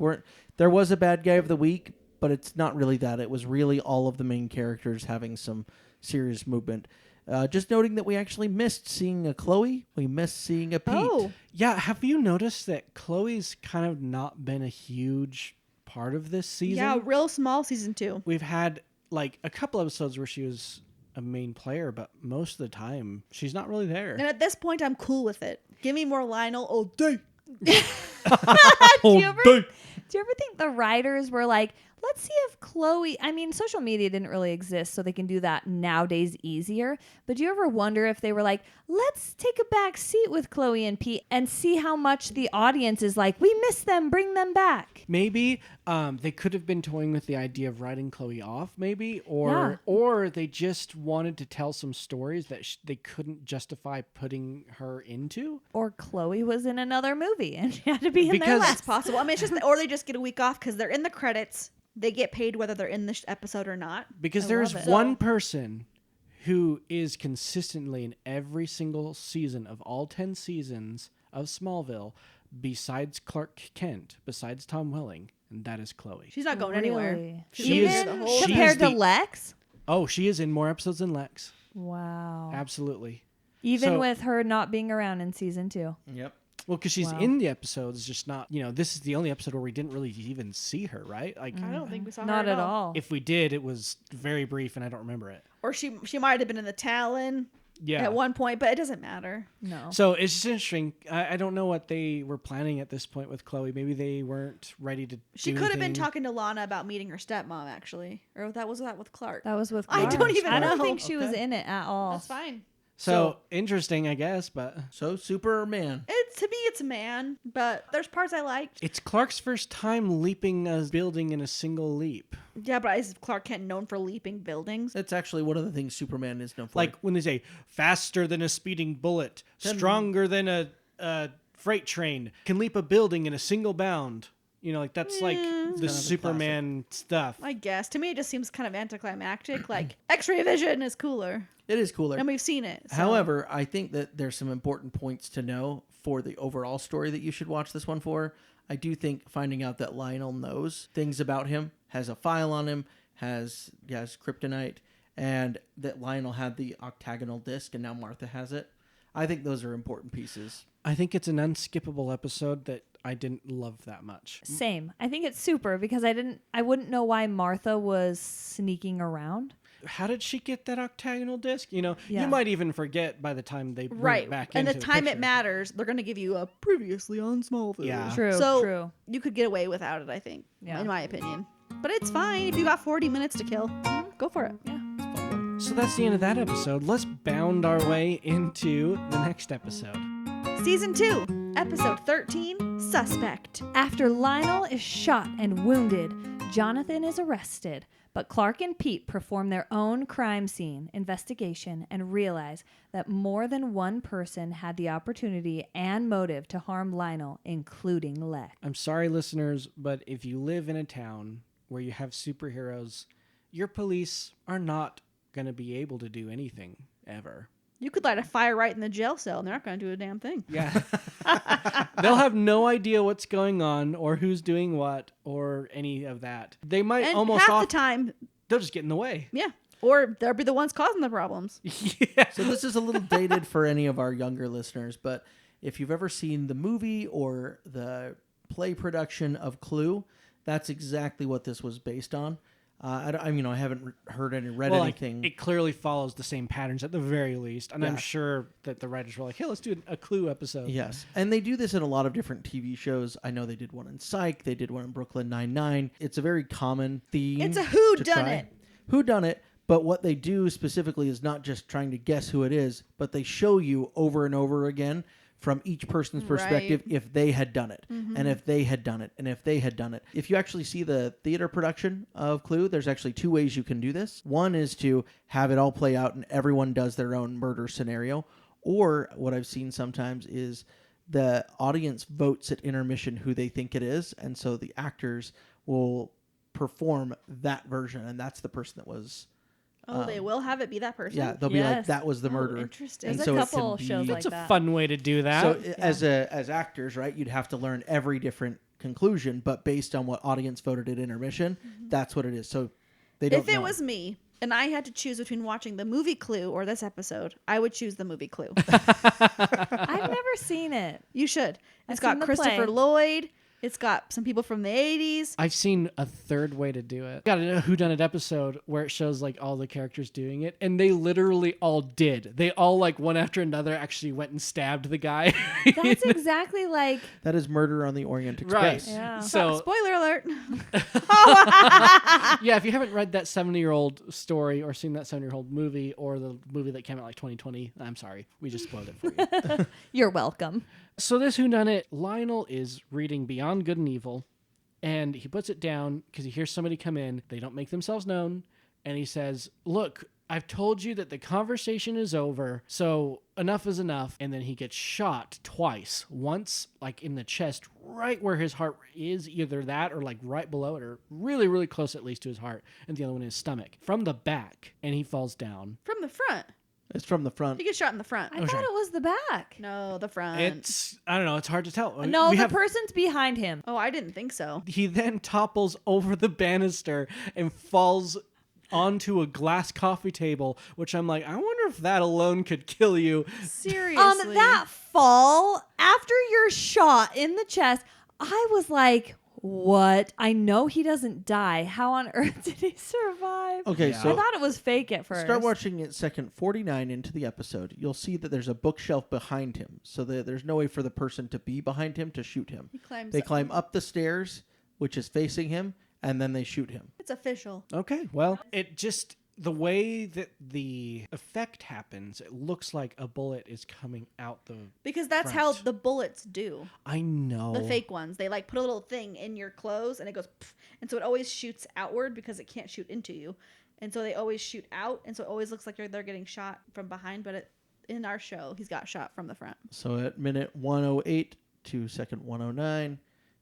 There was a bad guy of the week, but it's not really that. It was really all of the main characters having some serious movement. Just noting that we actually missed seeing a Chloe. We missed seeing a Pete. Oh, Yeah, have you noticed that Chloe's kind of not been a huge part of this season? yeah, real small season 2. We've had like a couple episodes where she was a main player, but most of the time she's not really there. And at this point, I'm cool with it. Give me more Lionel all day. Do you ever think the writers were like, let's see if Chloe, I mean, social media didn't really exist, so they can do that nowadays easier. But do you ever wonder if they were like, let's take a back seat with Chloe and Pete and see how much the audience is like, we miss them, bring them back. Maybe they could have been toying with the idea of writing Chloe off, maybe, or they just wanted to tell some stories that they couldn't justify putting her into. Or Chloe was in another movie and she had to be in there Because- last. That's possible. I mean, it's just, or they just get a week off because they're in the credits. They get paid whether they're in this episode or not. Because I there's love it. one person who is consistently in every single season of all 10 seasons of Smallville, besides Clark Kent, besides Tom Welling, and that is Chloe. She's not going anywhere. Really? She is- Even she compared is to the- Lex? Oh, she is in more episodes than Lex. Wow. Absolutely. Even So- with her not being around in season 2. Yep. Well, because she's Wow. in the episodes, just not, this is the only episode where we didn't really even see her, right? Like, I don't think we saw her Not at all. if we did, it was very brief and I don't remember it. Or she might have been in the Talon Yeah. at one point, but it doesn't matter. No. So it's just interesting. I don't know what they were planning at this point with Chloe. Maybe they weren't ready to She do could have been anything. talking to Lana about meeting her stepmom, actually. Or that was with Clark. That was with I Clark. don't even I don't know. think she was Okay. in it at all. That's fine. So interesting, I guess, but So Superman. To me, it's a man, but there's parts I liked. it's Clark's first time leaping a building in a single leap. Yeah, but is Clark Kent known for leaping buildings? That's actually one of the things Superman is known for. Like when they say faster than a speeding bullet, stronger than a freight train, can leap a building in a single bound. Like that's like the kind of a Superman stuff. I guess. To me, it just seems kind of anticlimactic. Like, X-ray vision is cooler. it is cooler. And we've seen it. so- However, I think that there's some important points to know for the overall story that you should watch this one for. I do think finding out that Lionel knows things about him, has a file on him, has kryptonite, and that Lionel had the octagonal disc and now Martha has it. I think those are important pieces. I think it's an unskippable episode that I didn't love that much. Same. I think it's super because I wouldn't know why Martha was sneaking around. How did she get that octagonal disc? Yeah. You might even forget by the time they bring Right. it back And the into time it picture. matters, they're going to give you a previously on Smallville. Yeah. True. So true. you could get away without it, I think, Yeah. in my opinion. But it's fine. If you got 40 minutes to kill, go for it. Yeah. So that's the end of that episode. Let's bound our way into the next episode. Season 2, Episode 13, Suspect. After Lionel is shot and wounded, Jonathan is arrested, but Clark and Pete perform their own crime scene investigation and realize that more than one person had the opportunity and motive to harm Lionel, including Lex. I'm sorry, listeners, but if you live in a town where you have superheroes, your police are not going to be able to do anything ever. You could light a fire right in the jail cell and they're not going to do a damn thing. Yeah. They'll have no idea what's going on or who's doing what or any of that. They might And almost half the time, they'll just get in the way. yeah. Or they'll be the ones causing the problems. Yeah. So this is a little dated for any of our younger listeners, but if you've ever seen the movie or the play production of Clue, that's exactly what this was based on. I haven't read anything. It clearly follows the same patterns at the very least, and I'm Yeah. sure that the writers were like, "Hey, let's do a Clue episode." Yes, and they do this in a lot of different TV shows. I know they did one in Psych. They did one in Brooklyn Nine-Nine. It's a very common theme. It's a to whodunit. try. Whodunit, but what they do specifically is not just trying to guess who it is, but they show you over and over again from each person's perspective if they had done it, and if they had done it, and if they had done it. If you actually see the theater production of Clue, there's actually two ways you can do this. One is to have it all play out and everyone does their own murder scenario, or what I've seen sometimes is the audience votes at intermission who they think it is, and so the actors will perform that version, and that's the person that was... Oh, they will have it be that person? Yeah, they'll be like, Yes. that was the Oh, murder. interesting. And There's so a it can couple be- shows like That's a that. fun way to do that. So as actors, right, you'd have to learn every different conclusion, but based on what audience voted at intermission, that's what it is. So they don't If it know. was me and I had to choose between watching the movie Clue or this episode, I would choose the movie Clue. I've never seen it. You should. It's I've seen got the Christopher play. Lloyd. It's got some people from the 80s. I've seen a third way to do it. Got a whodunit episode where it shows like all the characters doing it, and they literally all did. They all like one after another actually went and stabbed the guy. That's exactly like That is Murder on the Orient Right. Express. Yeah. So Spoiler alert. yeah, if you haven't read that 70-year-old story or seen that 70-year-old movie or the movie that came out like 2020, I'm sorry, we just spoiled it for you. you're welcome. So this whodunit, Lionel is reading Beyond Good and Evil, and he puts it down because he hears somebody come in. They don't make themselves known, and he says, "Look, I've told you that the conversation is over, so enough is enough." And then he gets shot twice. Once, like in the chest, right where his heart is, either that or like right below it, or really, really close at least to his heart, and the other one in his stomach. From the back, and he falls down. From the front. It's from the front. He gets shot in the front. I thought it was the back. No, the front. I don't know, it's hard to tell. No, We the have- person's behind him. Oh, I didn't think so. He then topples over the banister and falls onto a glass coffee table, which I'm like, I wonder if that alone could kill you. Seriously. That fall after you're shot in the chest, I was like, what? I know he doesn't die. How on earth did he survive? Okay, Yeah. I so thought it was fake at first. start watching it second 49 into the episode. You'll see that there's a bookshelf behind him, so that there's no way for the person to be behind him to shoot him. He climbs They up. climb up the stairs, which is facing him, and then they shoot him. It's official. Okay, well, it just, the way that the effect happens, it looks like a bullet is coming out the... Because that's how Front. the bullets do. I know. The fake ones. They like put a little thing in your clothes and it goes pff, and so it always shoots outward because it can't shoot into you. And so they always shoot out, and so it always looks like they're getting shot from behind, but in our show, he's got shot from the front. So at minute 108 to second 109,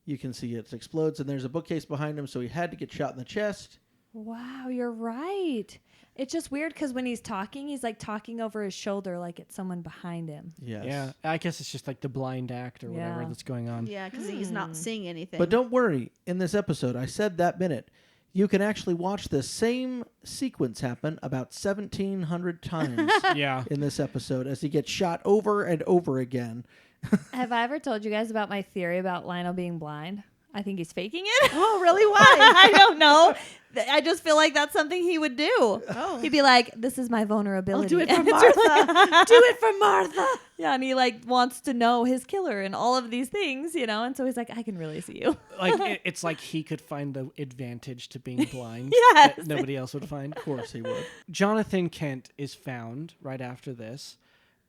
you can see it explodes, and there's a bookcase behind him, so he had to get shot in the chest. Wow, you're right. It's just weird because when he's talking, he's like talking over his shoulder like it's someone behind him. Yes. Yeah, I guess it's just like the blind act or whatever Yeah. that's going on. Yeah, because he's not seeing anything. But don't worry, in this episode, I said that minute, you can actually watch the same sequence happen about 1,700 times Yeah. in this episode as he gets shot over and over again. Have I ever told you guys about my theory about Lionel being blind? I think he's faking it. Oh, really? Why? I don't know. I just feel like that's something he would do. Oh. He'd be like, "This is my I'll vulnerability." do it for And it's Martha. really- Do it for Martha. Yeah, and he like wants to know his killer and all of these things, you know. And so he's like, "I can really see you." Like, it's like he could find the advantage to being blind Yes. that nobody else would find. Of course he would. Jonathan Kent is found right after this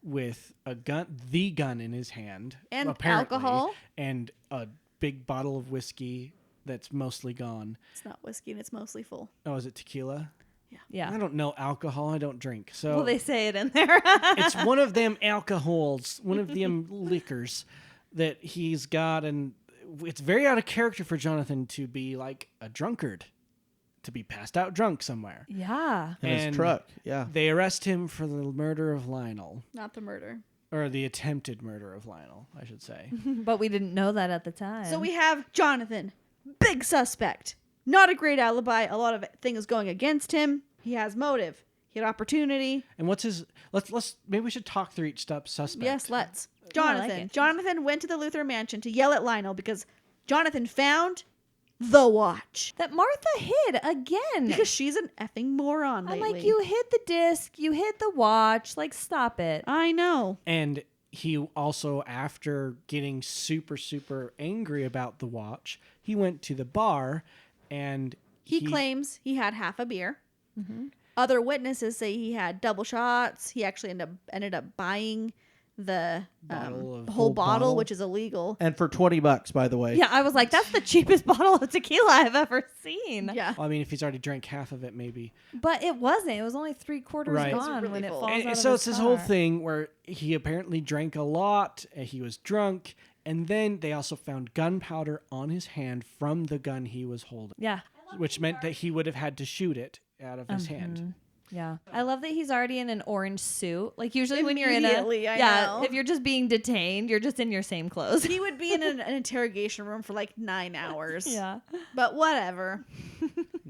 with the gun in his hand, And apparently, alcohol. and a big bottle of whiskey that's mostly gone. It's not whiskey and it's mostly full. Oh, is it tequila? I Yeah. don't know alcohol. I don't drink. So Well, they say it in there. it's one of them alcohols, one of them liquors that he's got, and it's very out of character for Jonathan to be like a drunkard, to be passed out drunk somewhere. Yeah. In his truck. Yeah. They arrest him for the murder of Lionel, Not the murder. or the attempted murder of Lionel, I should say. But we didn't know that at the time. So we have Jonathan, big suspect. Not a great alibi. A lot of things going against him. He has motive. He had opportunity. And what's his? Let's maybe we should talk through each suspect. Yes, let's. I like Jonathan. it. Jonathan went to the Luther mansion to yell at Lionel because Jonathan found the watch. that Martha hid again. Because she's an effing moron I'm lately. like, you hid the disc, you hid the watch. Like, stop it. I know. And he also, after getting super, super angry about the watch, he went to the bar and He claims he had half a beer. Other witnesses say he had double shots. He actually ended up buying the whole bottle, which is illegal. And for $20, by the way. Yeah, I was like, that's the cheapest bottle of tequila I've ever seen. Yeah. Well, I mean, if he's already drank half of it, maybe. But it wasn't. It was only 3/4 Right. gone Really when it full. falls And out so of it's his this whole car. thing where he apparently drank a lot, he was drunk, and then they also found gunpowder on his hand from the gun he was holding, Yeah. which meant that he would have had to shoot it out of his hand. Yeah. I love that he's already in an orange suit. Like usually when you're in Immediately, I yeah, know. if you're just being detained, you're just in your same clothes. He would be in an interrogation room for like 9 hours. Yeah. But whatever.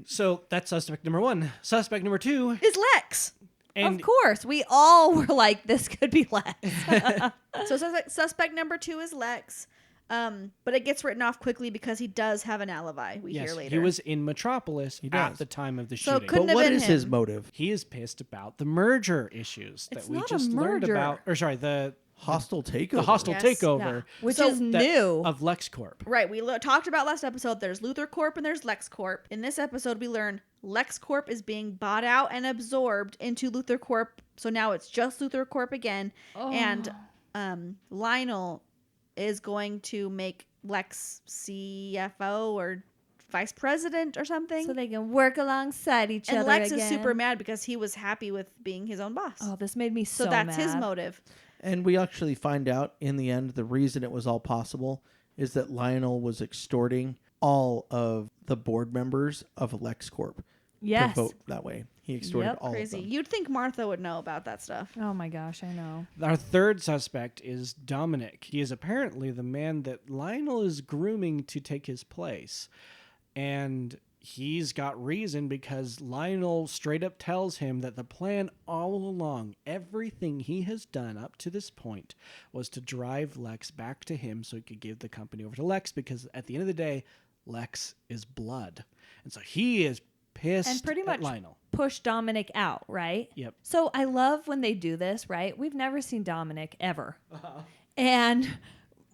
So that's suspect number one. Suspect number two, Is Lex. and of course, we all were like, this could be Lex. So suspect number 2 is Lex. But it gets written off quickly because he does have an alibi. We hear yes, later. he was in Metropolis at does. the time of the So shooting. couldn't But have what been is his him. motive? He is pissed about the merger issues It's that we not a just learned merger. about, or sorry, the Hostile takeover. the hostile Yes. takeover Which So is that- new. of LexCorp. Right, we talked about last episode. There's Luthor Corp and there's Lex Corp. In this episode, we learn Lex Corp is being bought out and absorbed into Luthor Corp. So now it's just Luthor Corp again. And Lionel is going to make Lex CFO or vice president or something. So they can work alongside each and other Lex again. is super mad because he was happy with being his own boss. Oh, this made me so so that's his mad. motive. And we actually find out in the end the reason it was all possible is that Lionel was extorting all of the board members of LexCorp Yes. to vote that way. He extorted Yep. all Crazy. of them. You'd think Martha would know about that stuff. Oh my gosh, I know. Our third suspect is Dominic. He is apparently the man that Lionel is grooming to take his place. And he's got reason because Lionel straight up tells him that the plan all along, everything he has done up to this point, was to drive Lex back to him so he could give the company over to Lex, because at the end of the day, Lex is blood. And so he is pissed And pretty at much Lionel. push Dominic out, right? Yep. So I love when they do this, right? We've never seen Dominic ever. And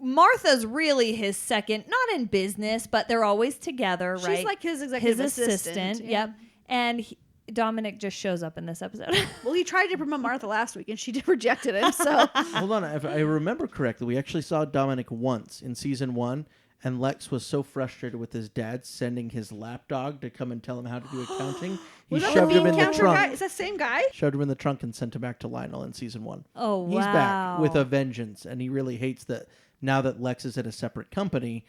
Martha's really his second, not in business, but they're always together, right? She's like his executive his assistant. Yeah. Yep. And Dominic just shows up in this episode. Well, he tried to promote Martha last week and she rejected him. So Hold on, if I remember correctly, we actually saw Dominic once in season 1, and Lex was so frustrated with his dad sending his lapdog to come and tell him how to do accounting. He was that the shoved him bean in the counter trunk. guy? Is that the same guy? Shoved him in the trunk and sent him back to Lionel in season 1. Oh, wow. He's back with a vengeance, and he really hates that now that Lex is at a separate company,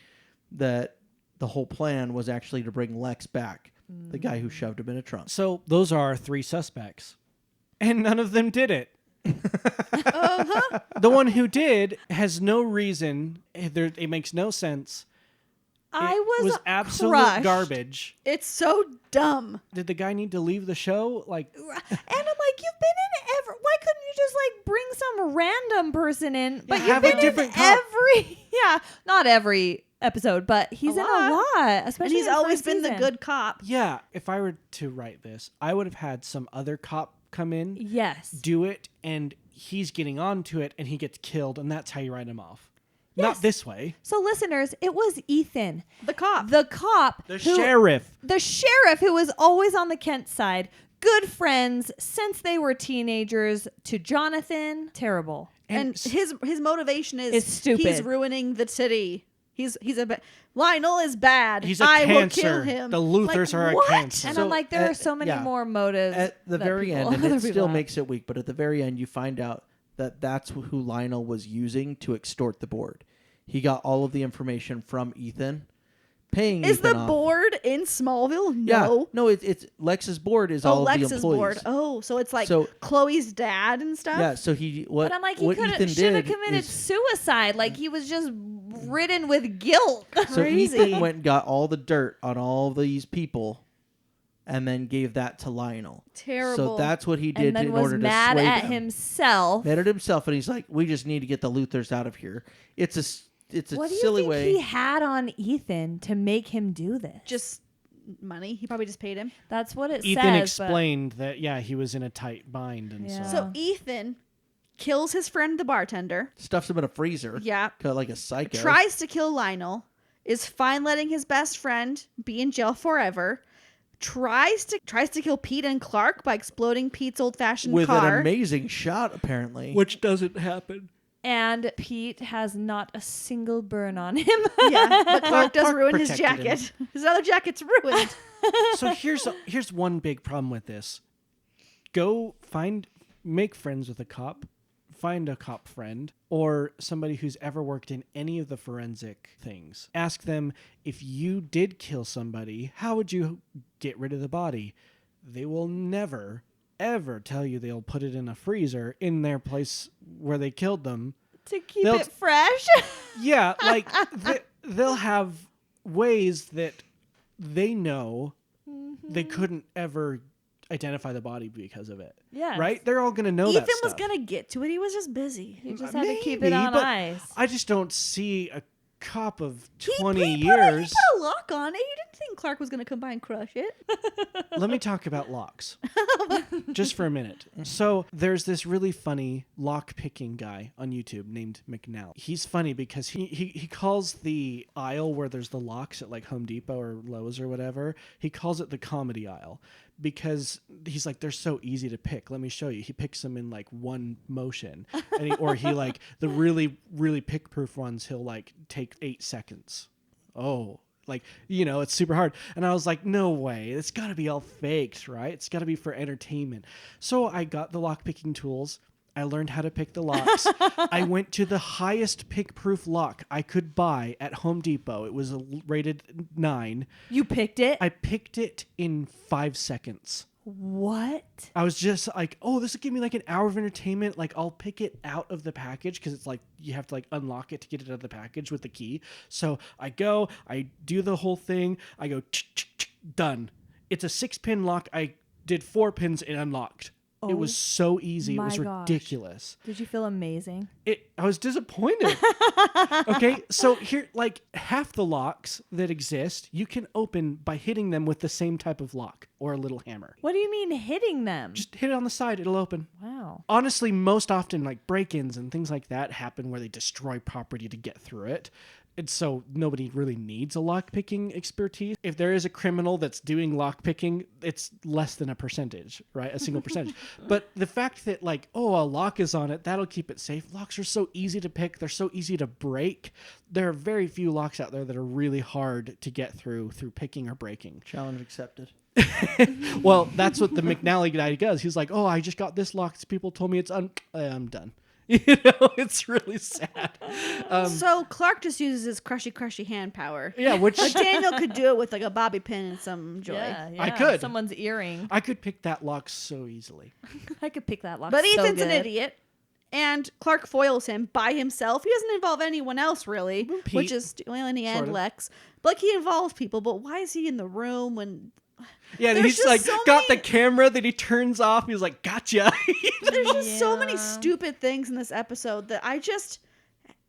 that the whole plan was actually to bring Lex back, the guy who shoved him in a trunk. So those are our three suspects. And none of them did it. The one who did has no reason. It makes no sense. I It was absolute crushed. garbage. It's so dumb. Did the guy need to leave the show? Like, And I'm like, you've been in every. Why couldn't you just like bring some random person in? But Yeah, you've have a been different in cop. every. Yeah, not every episode, but he's in a lot. Especially And he's in the always first been the season. good cop. yeah, if I were to write this, I would have had some other cop come in, Yes. do it, and he's getting onto it, and he gets killed, and that's how you write him off. Yes. Not this way. So listeners, it was Ethan, The cop. the cop, The who- sheriff. the sheriff who was always on the Kent side, good friends since they were teenagers to Jonathan. Terrible. And his motivation is It's stupid. He's ruining the city. He's Lionel is bad. He's a I will cancer. kill him. The Luthers are what? a cancer. And So I'm like, there are so many yeah. more motives. At the that very people- end, and other it people still have. makes it weak, but at the very end, you find out that that's who Lionel was using to extort the board. He got all of the information from Ethan, paying Is Ethan the off. board in Smallville? Yeah, No. no, it's Lex's board is Oh, all of the Lex's employees. board. Oh, so it's like So- Chloe's dad and stuff? Yeah, so what But I'm like, he what could Ethan should have did committed is suicide. Like he was just ridden with guilt. so Crazy. Ethan went and got all the dirt on all these people, and then gave that to Lionel. Terrible. So that's what he did And then in was order to mad sway at them. himself. Mad at himself, and he's like, "We just need to get the Luthers out of here." It's a What do you silly think way. he had on Ethan to make him do this? just money. He probably just paid him. That's what it Ethan says. explained that, yeah, he was in a tight bind. And Yeah. So Ethan kills his friend, the bartender. Stuffs him in a freezer. Yeah. Like a psycho. Tries to kill Lionel. Is fine letting his best friend be in jail forever. Tries to kill Pete and Clark by exploding Pete's old-fashioned with car. an amazing shot, apparently. which doesn't happen. And Pete has not a single burn on him. Yeah, but Clark does Clark ruin his protected jacket. His other jacket's ruined. So here's one big problem with this. Make friends with a cop, find a cop friend, or somebody who's ever worked in any of the forensic things. Ask them, if you did kill somebody, how would you get rid of the body? They will never, ever tell you they'll put it in a freezer in their place where they killed them. To keep They'll- it fresh. Yeah, like they'll have ways that they know they couldn't ever identify the body because of it. Yes. Right? They're all going to know Ethan that was stuff. going to get to it. He was just busy. You just had to keep it Maybe, on but ice. I just don't see a cop of He 20 put years. a lock on it. He didn't think Clark was going to come by and crush it. Let me talk about locks just for a minute. So there's this really funny lock picking guy on YouTube named McNally. He's funny because he calls the aisle where there's the locks at like Home Depot or Lowe's or whatever, he calls it the comedy aisle because he's like, they're so easy to pick. Let me show you. He picks them in like one motion. And he like the really, really pick proof ones, he'll like take 8 seconds. Oh, like, you know, it's super hard. And I was like, no way. It's got to be all faked, right? It's got to be for entertainment. So I got the lock picking tools. I learned how to pick the locks. I went to the highest pick-proof lock I could buy at Home Depot. It was rated 9. You picked it? I picked it in 5 seconds. What? I was just like, oh, this will give me like an hour of entertainment. Like, I'll pick it out of the package because it's like you have to like unlock it to get it out of the package with the key. So I go, I do the whole thing. I go, done. It's a 6-pin lock. I did 4 pins and unlocked. It was so easy. It my was gosh. ridiculous. Did you feel amazing? I was disappointed. Okay, so here, like half the locks that exist, you can open by hitting them with the same type of lock or a little hammer. What do you mean hitting them? Just hit it on the side, it'll open. Wow. Honestly, most often, like break-ins and things like that happen where they destroy property to get through it. And so nobody really needs a lockpicking expertise. If there is a criminal that's doing lockpicking, it's less than a percentage, right? A single percentage. But the fact that like, oh, a lock is on it, that'll keep it safe. Locks are so easy to pick. They're so easy to break. There are very few locks out there that are really hard to get through picking or breaking. Challenge accepted. Well, that's what the McNally guy does. He's like, oh, I just got this lock. People told me it's I'm done. You know, it's really sad. So Clark just uses his crushy hand power. Yeah, which But Daniel could do it with like a bobby pin and some joy. Yeah, I could. Someone's earring. I could pick that lock so easily. I could pick that lock. But so Ethan's an good. idiot. And Clark foils him by himself. He doesn't involve anyone else, really. Pete, which is, well, in the end, sort of. Lex. But like, he involves people. But why is he in the room when... Yeah, There's he's just like so got many- the camera that he turns off. He's like, gotcha. There's just so many Yeah. stupid things in this episode that I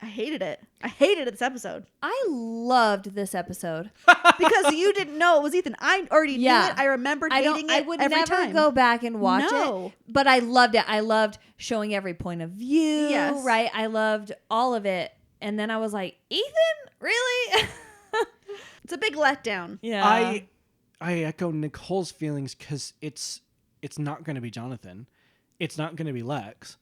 hated it. I hated this episode. I loved this episode. Because you didn't know it was Ethan. I already knew Yeah. it. I remembered I hating don't. I it would every never time. go back and watch No. it. But I loved it. I loved showing every point of view. Yes. Right. I loved all of it. And then I was like, Ethan, really? It's a big letdown. Yeah. I echo Nicole's feelings because it's it's not going to be Jonathan. It's not going to be Lex.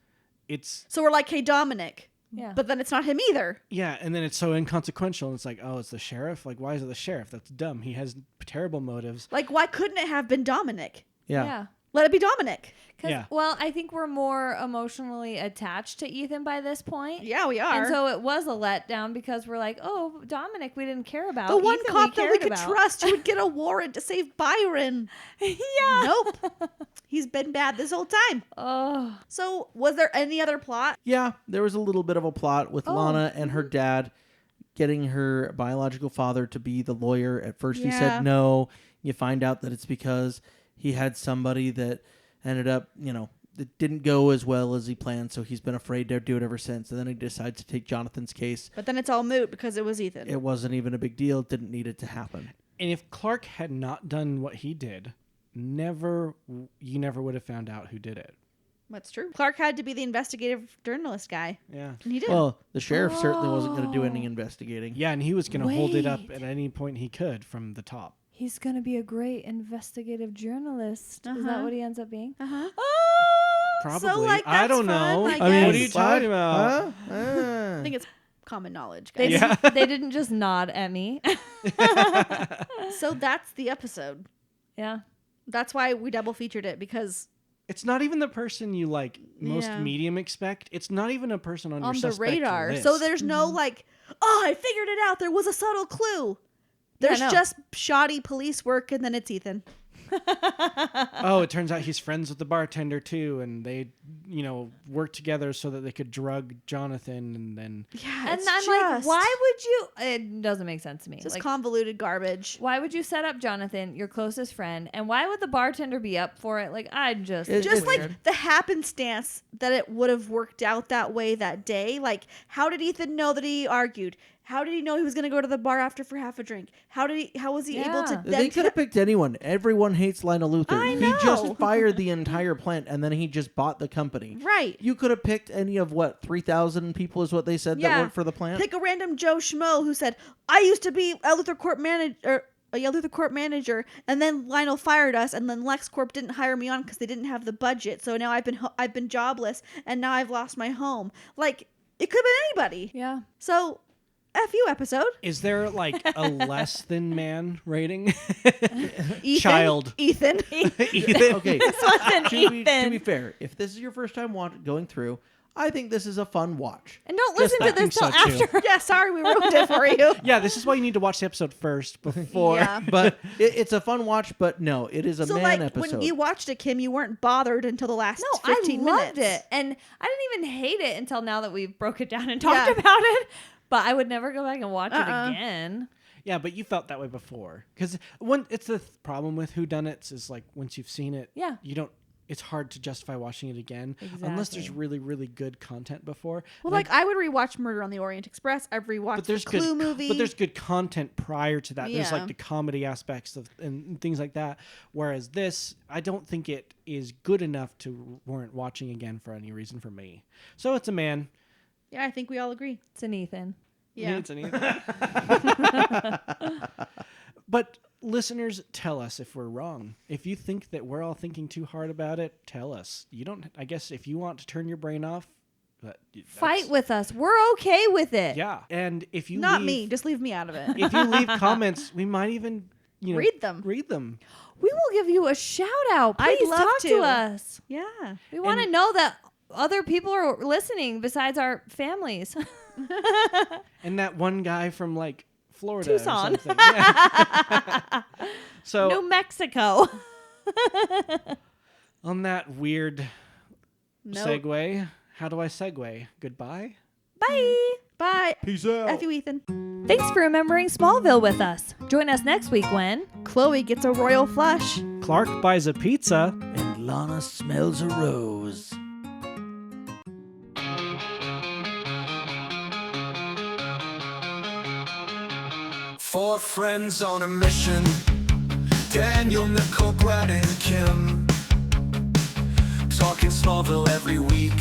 It's So we're like, hey, Dominic. Yeah. But then it's not him either. yeah, and then it's so inconsequential. And it's like, oh, it's the sheriff. Like, why is it the sheriff? That's dumb. He has terrible motives. Like, why couldn't it have been Dominic? Yeah. Let it be Dominic. Yeah. Well, I think we're more emotionally attached to Ethan by this point. Yeah, we are. And so it was a letdown because we're like, oh, Dominic, we didn't care about. the one Ethan, cop that we cared could about. trust who would get a warrant to save Byron. Yeah. Nope. He's been bad this whole time. Oh. So was there any other plot? Yeah, there was a little bit of a plot with Lana and her dad getting her biological father to be the lawyer. At first he Yeah. said no. You find out that it's because he had somebody that ended up, it didn't go as well as he planned, so he's been afraid to do it ever since. And then he decides to take Jonathan's case. But then it's all moot because it was Ethan. It wasn't even a big deal. It didn't need it to happen. And if Clark had not done what he did, you never would have found out who did it. That's true. Clark had to be the investigative journalist guy. Yeah. And he did. Well, the sheriff certainly wasn't going to do any investigating. Yeah, and he was going to hold it up Wait. at any point he could from the top. He's going to be a great investigative journalist. Is that Uh-huh. what he ends up being? Uh-huh. Oh! Probably. So, like, I that's don't know. fun, I What are you guess. talking about? I think it's common knowledge, They, guys. Yeah. they didn't just nod at me. So that's the episode. Yeah. That's why we double featured it, because It's not even the person you like most Yeah. medium expect. It's not even a person on on your the suspect radar. list. So there's no like, oh, I figured it out. There was a subtle clue. There's no. just shoddy police work, and then it's Ethan. Oh, it turns out he's friends with the bartender too, and they, work together so that they could drug Jonathan, and then Yeah, And it's I'm like, just- why would you? It doesn't make sense to me. Just Like, convoluted garbage. why would you set up Jonathan, your closest friend, and why would the bartender be up for it? Like, I just It- Just It's like the happenstance that it would have worked out that way that day. Like, how did Ethan know that he argued? How did he know he was going to go to the bar after for half a drink? How was he able to Yeah. then They could have picked anyone. Everyone hates Lionel Luthor. I He know. just fired the entire plant, and then he just bought the company. Right. You could have picked any of 3,000 people is what they said that Yeah. worked for the plant. Pick a random Joe Schmo who said, I used to be a Luthor Corp manager, and then Lionel fired us, and then LexCorp didn't hire me on because they didn't have the budget. So now I've been jobless, and now I've lost my home. Like, it could have been anybody. yeah. So, F you episode. is there like a less than man rating? Ethan. Child. Ethan. Ethan. Okay, wasn't to be Ethan. fair, if this is your first time going through, I think this is a fun watch. And don't Just listen to think this till so, too. after. Yeah, sorry we ruined it for you. Yeah, this is why you need to watch the episode first before. Yeah. But it's a fun watch, but no, it is a So, man like, episode. when you watched it, Kim, you weren't bothered until the last No, 15 I minutes. loved it. And I didn't even hate it until now that we've broke it down and talked Yeah. about it. But I would never go back and watch it again. Yeah, but you felt that way before. Because it's the problem with whodunits is like once you've seen it, Yeah. you don't. It's hard to justify watching it again unless there's Exactly. really, really good content before. Well, And like, I would rewatch Murder on the Orient Express. I've rewatched but there's the Clue good, movie. but there's good content prior to that. There's Yeah. like the comedy aspects of and things like that. Whereas this, I don't think it is good enough to warrant watching again for any reason for me. So it's a man. Yeah, I think we all agree. It's an Ethan. Yeah. It's an But listeners, tell us if we're wrong. If you think that we're all thinking too hard about it, tell us. You don't. I guess if you want to turn your brain off, Fight with us. We're okay with it. Yeah, and if you Not leave, me. Just leave me out of it. If you leave comments, we might even Read them. Read them. We will give you a shout out. I'd Please love talk to to. us. Yeah. We want to And- know that other people are listening besides our families. And that one guy from like Florida Tucson. or something. Yeah. So New Mexico. on that weird No. segue, how do I segue? Goodbye. Bye. Bye. Peace out. F you, Ethan. Thanks for remembering Smallville with us. Join us next week when Chloe gets a royal flush. Clark buys a pizza. And Lana smells a rose. Four friends on a mission. Daniel, Nicole, Brad, and Kim. Talking Smallville every week.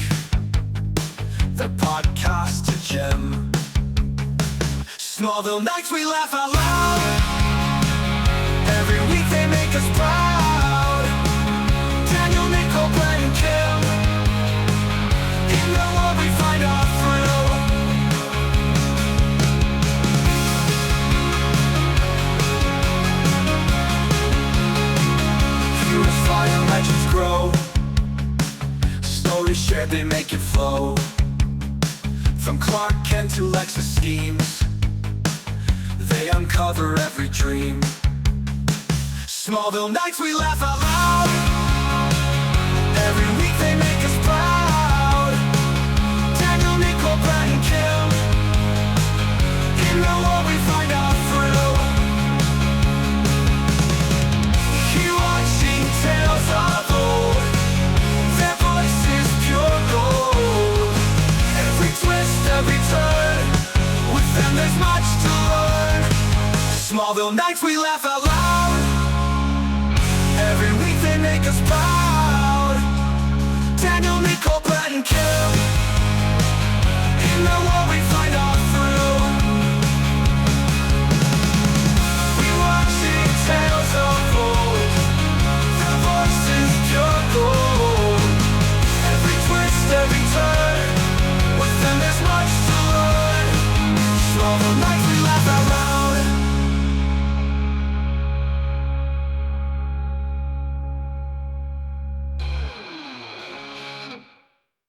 The podcast to gem. Smallville nights we laugh out loud. Every week they make us proud. Daniel stories shared, they make it flow. From Clark Kent to Lexus schemes, they uncover every dream. Smallville nights, we laugh out loud. Every week they make us proud. Daniel, Nicole, Brad, and Kim. In the war we find our thrill. Watching tales of old, their voices pure gold. Every twist, every turn, with them there's much to learn. Smallville nights, we laugh out loud. Every week they make us proud. Daniel, Nicole, Brad, and Kim. In the world